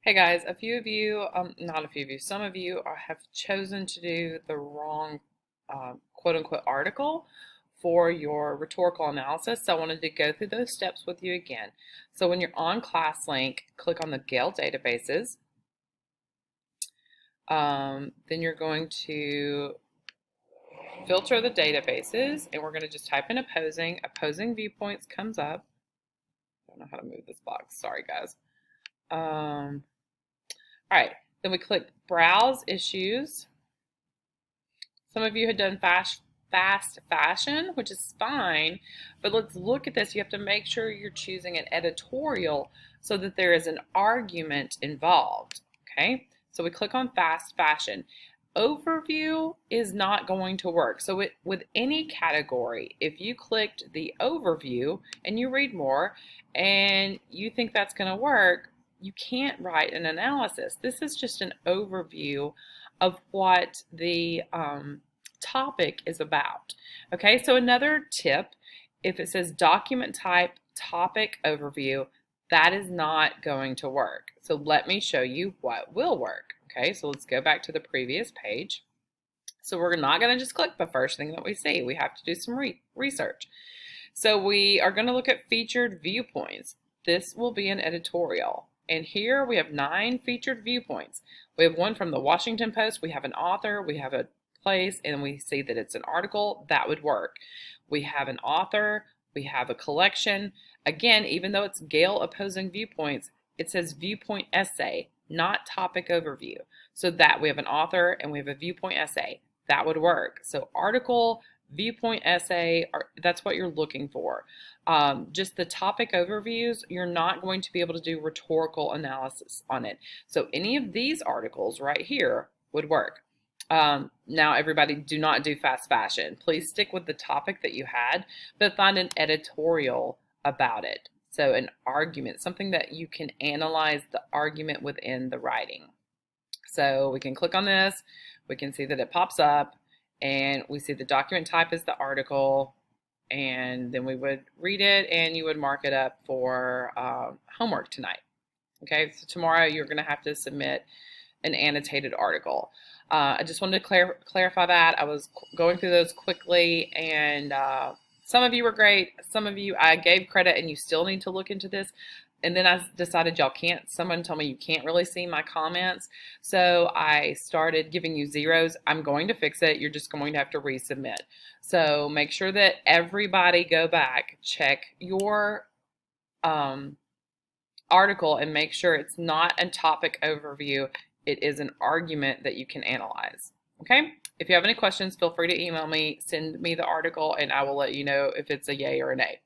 Hey guys, a few of you, not a few of you, some of you have chosen to do the wrong quote unquote article for your rhetorical analysis. So I wanted to go through those steps with you again. So when you're on ClassLink, click on the Gale databases. Then you're going to filter the databases and we're going to just type in opposing. Opposing viewpoints comes up. I don't know how to move this box. Sorry guys. All right, then we click Browse Issues. Some of you had done fast fashion, which is fine, but let's look at this. You have to make sure you're choosing an editorial so that there is an argument involved, okay? So we click on fast fashion. Overview is not going to work. So with any category, if you clicked the overview and you read more and you think that's going to work, you can't write an analysis. This is just an overview of what the topic is about. Okay, so another tip, if it says document type topic overview, that is not going to work. So let me show you what will work. Okay, so let's go back to the previous page. So we're not going to just click the first thing that we see. We have to do some research. So we are going to look at featured viewpoints. This will be an editorial. And here we have 9 featured viewpoints. We have one from the Washington Post, we have an author, we have a place, and we see that it's an article. That would work. We have an author, we have a collection. Again, even though it's Gale opposing viewpoints, it says viewpoint essay, not topic overview. So that we have an author and we have a viewpoint essay. That would work. So article, viewpoint essay, that's what you're looking for. Just the topic overviews, you're not going to be able to do rhetorical analysis on it. So any of these articles right here would work. Now everybody, do not do fast fashion. Please stick with the topic that you had, but find an editorial about it. So an argument, something that you can analyze the argument within the writing. So we can click on this, we can see that it pops up, and we see the document type is the article, and then we would read it and you would mark it up for homework tonight. Okay, so tomorrow you're going to have to submit an annotated article. I just wanted to clarify that. I was going through those quickly, and some of you were great. Some of you I gave credit, and you still need to look into this. And then I decided y'all can't, someone told me you can't really see my comments. So I started giving you zeros. I'm going to fix it. You're just going to have to resubmit. So make sure that everybody go back, check your article, and make sure it's not a topic overview. It is an argument that you can analyze. Okay? If you have any questions, feel free to email me, send me the article, and I will let you know if it's a yay or a nay.